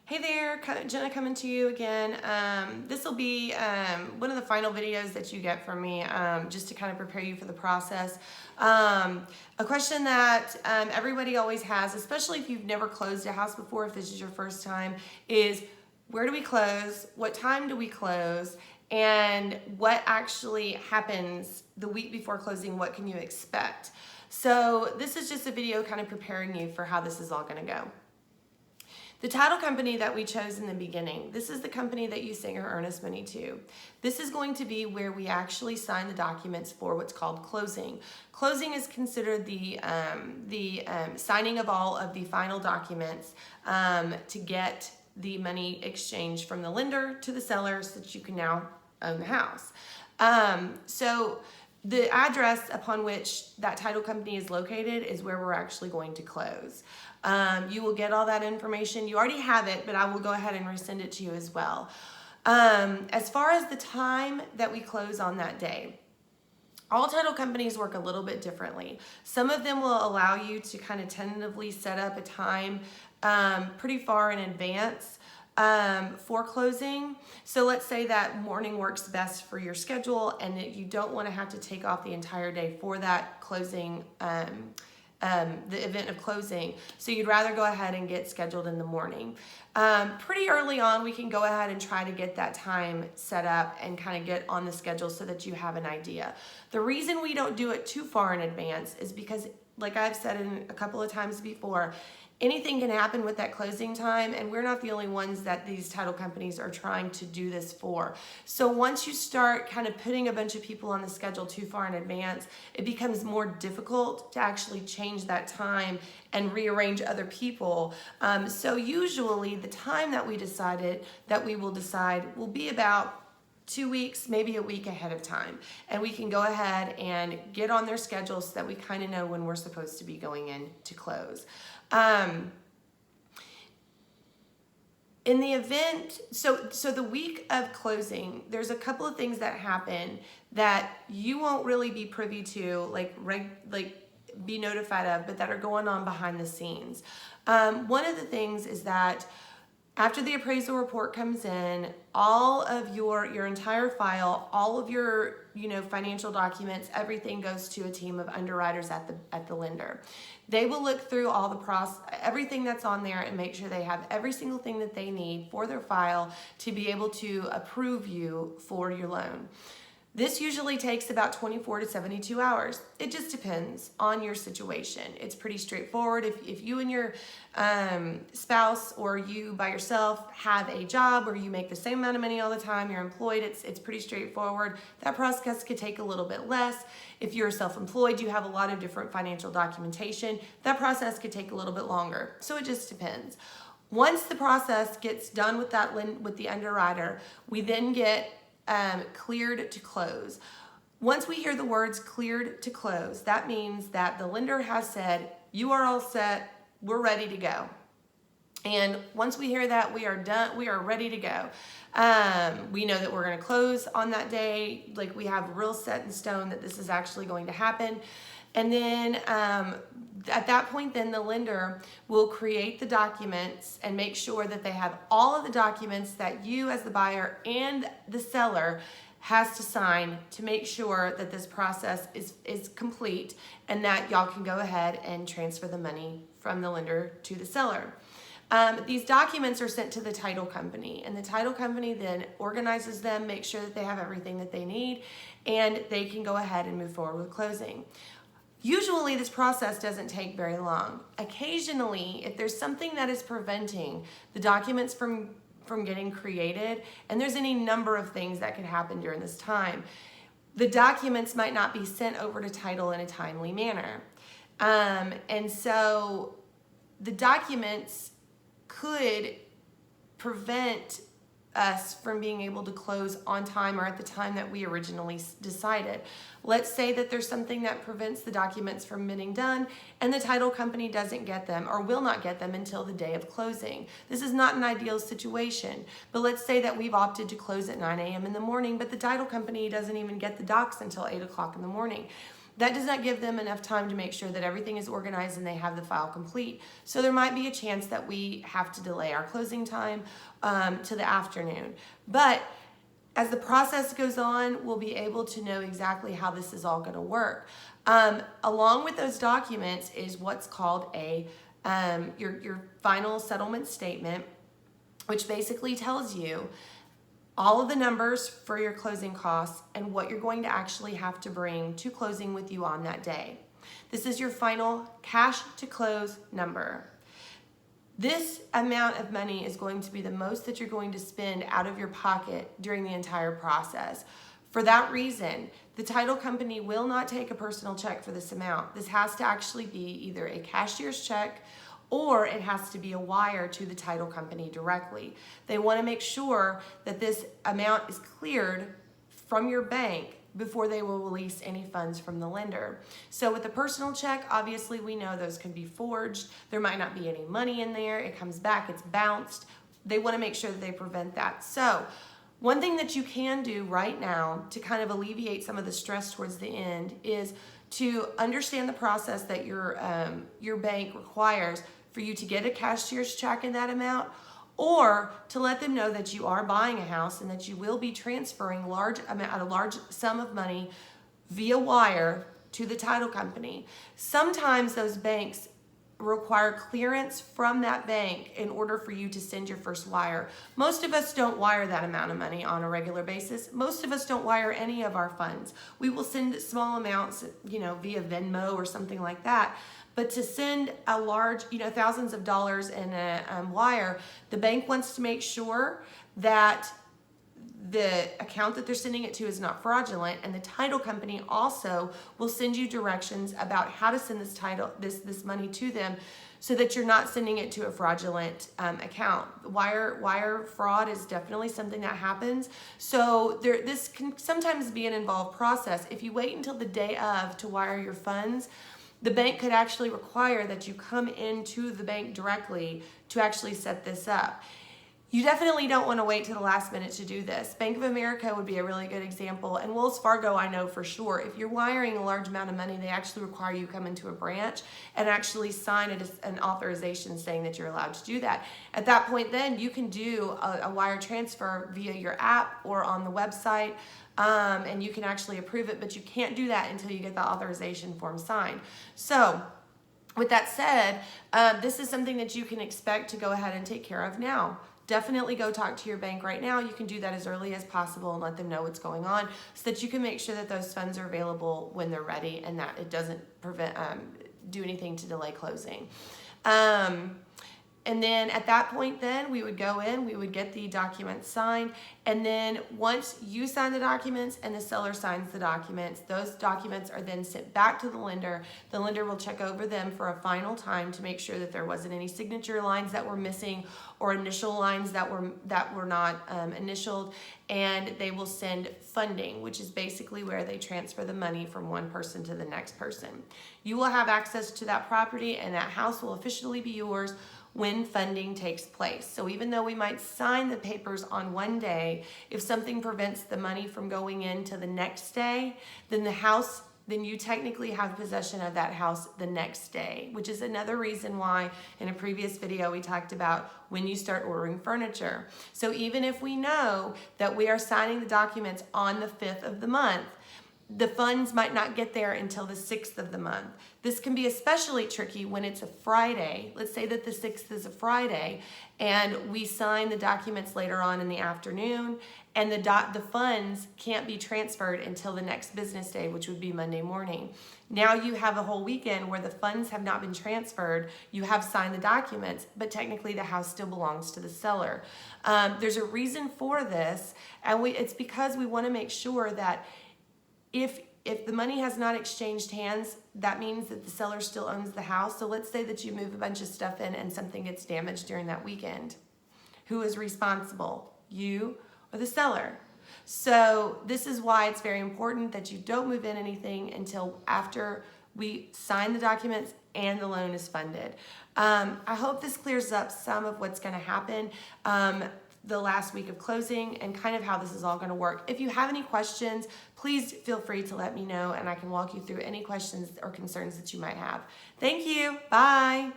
Hey there, Jenna coming to you again. This will be one of the final videos that you get from me just to kind of prepare you for the process. A question that everybody always has, especially if you've never closed a house before, if this is your first time, is where do we close? What time do we close? And what actually happens the week before closing? What can you expect? So this is just a video kind of preparing you for how this is all going to go. The title company that we chose in the beginning, this is the company that you send your earnest money to. This is going to be where we actually sign the documents for what's called closing. Closing is considered the signing of all of the final documents to get the money exchanged from the lender to the seller so that you can now own the house. So the address upon which that title company is located is where we're actually going to close. You will get all that information. You already have it, but I will go ahead and resend it to you as well. As far as the time that we close on that day, all title companies work a little bit differently. Some of them will allow you to kind of tentatively set up a time pretty far in advance for closing. So let's say that morning works best for your schedule and that you don't want to have to take off the entire day for that closing, the event of closing. So you'd rather go ahead and get scheduled in the morning. Pretty early on, we can go ahead and try to get that time set up and kind of get on the schedule so that you have an idea. The reason we don't do it too far in advance is because, like I've said a couple of times before, anything can happen with that closing time, and we're not the only ones that these title companies are trying to do this for. So once you start kind of putting a bunch of people on the schedule too far in advance, it becomes more difficult to actually change that time and rearrange other people. So usually the time that we decided that we will decide will be about 2 weeks, maybe a week ahead of time. And we can go ahead and get on their schedule so that we kind of know when we're supposed to be going in to close. In the event, so the week of closing, there's a couple of things that happen that you won't really be privy to, like be notified of, but that are going on behind the scenes. One of the things is that after the appraisal report comes in, all of your entire file, all of your financial documents, everything goes to a team of underwriters at the lender. They will look through all the everything that's on there and make sure they have every single thing that they need for their file to be able to approve you for your loan. This usually takes about 24 to 72 hours. It just depends on your situation. It's pretty straightforward. If you and your spouse or you by yourself have a job where you make the same amount of money all the time, you're employed, it's pretty straightforward. That process could take a little bit less. If you're self-employed, you have a lot of different financial documentation, that process could take a little bit longer. So it just depends. Once the process gets done with the underwriter, we then get cleared to close. Once we hear the words cleared to close, that means that the lender has said, you are all set, we're ready to go. And once we hear that, we are done, we are ready to go. We know that we're going to close on that day, like we have real set in stone that this is actually going to happen. And then at that point, then the lender will create the documents and make sure that they have all of the documents that you as the buyer and the seller has to sign to make sure that this process is complete and that y'all can go ahead and transfer the money from the lender to the seller. These documents are sent to the title company, and the title company then organizes them, makes sure that they have everything that they need, and they can go ahead and move forward with closing. Usually this process doesn't take very long. Occasionally, if there's something that is preventing the documents from getting created, and there's any number of things that could happen during this time, the documents might not be sent over to title in a timely manner. And so the documents could prevent us from being able to close on time or at the time that we originally decided. Let's say that there's something that prevents the documents from getting done and the title company doesn't get them or will not get them until the day of closing. This is not an ideal situation, but let's say that we've opted to close at 9 a.m. in the morning, but the title company doesn't even get the docs until 8 o'clock in the morning. that does not give them enough time to make sure that everything is organized and they have the file complete. So there might be a chance that we have to delay our closing time to the afternoon. But as the process goes on, we'll be able to know exactly how this is all going to work. Along with those documents is what's called your final settlement statement, which basically tells you all of the numbers for your closing costs and what you're going to actually have to bring to closing with you on that day. This is your final cash to close number. This amount of money is going to be the most that you're going to spend out of your pocket during the entire process. For that reason, the title company will not take a personal check for this amount. This has to actually be either a cashier's check or it has to be a wire to the title company directly. They want to make sure that this amount is cleared from your bank before they will release any funds from the lender. So with a personal check, obviously we know those can be forged. There might not be any money in there. It comes back, it's bounced. They want to make sure that they prevent that. So one thing that you can do right now to kind of alleviate some of the stress towards the end is to understand the process that your bank requires for you to get a cashier's check in that amount, or to let them know that you are buying a house and that you will be transferring a large sum of money via wire to the title company. Sometimes those banks require clearance from that bank in order for you to send your first wire. Most of us don't wire that amount of money on a regular basis. Most of us don't wire any of our funds. We will send small amounts, via Venmo or something like that. But to send a large, thousands of dollars in a wire, the bank wants to make sure that the account that they're sending it to is not fraudulent, and the title company also will send you directions about how to send this money to them, so that you're not sending it to a fraudulent account. Wire fraud is definitely something that happens. So this can sometimes be an involved process. If you wait until the day of to wire your funds, the bank could actually require that you come into the bank directly to actually set this up. You definitely don't want to wait to the last minute to do this. Bank of America would be a really good example, and Wells Fargo I know for sure. If you're wiring a large amount of money, they actually require you to come into a branch and actually sign an authorization saying that you're allowed to do that. At that point then, you can do a wire transfer via your app or on the website, and you can actually approve it, but you can't do that until you get the authorization form signed. So with that said, this is something that you can expect to go ahead and take care of now. Definitely go talk to your bank right now. You can do that as early as possible and let them know what's going on, so that you can make sure that those funds are available when they're ready and that it doesn't do anything to delay closing. And then at that point then, we would go in, we would get the documents signed, and then once you sign the documents and the seller signs the documents, those documents are then sent back to the lender. The lender will check over them for a final time to make sure that there wasn't any signature lines that were missing or initial lines that were not initialed, and they will send funding, which is basically where they transfer the money from one person to the next person. You will have access to that property, and that house will officially be yours when funding takes place. So even though we might sign the papers on one day, if something prevents the money from going into the next day, then you technically have possession of that house the next day, which is another reason why in a previous video we talked about when you start ordering furniture. So even if we know that we are signing the documents on the 5th of the month, the funds might not get there until the 6th of the month. This can be especially tricky when it's a Friday. Let's say that the 6th is a Friday and we sign the documents later on in the afternoon, and the funds can't be transferred until the next business day, which would be Monday morning. Now you have a whole weekend where the funds have not been transferred. You have signed the documents, but technically the house still belongs to the seller. There's a reason for this, and it's because we want to make sure that if the money has not exchanged hands, that means that the seller still owns the house. So let's say that you move a bunch of stuff in and something gets damaged during that weekend. Who is responsible? You or the seller? So this is why it's very important that you don't move in anything until after we sign the documents and the loan is funded. I hope this clears up some of what's going to happen. the last week of closing and kind of how this is all going to work. If you have any questions, please feel free to let me know and I can walk you through any questions or concerns that you might have. Thank you. Bye.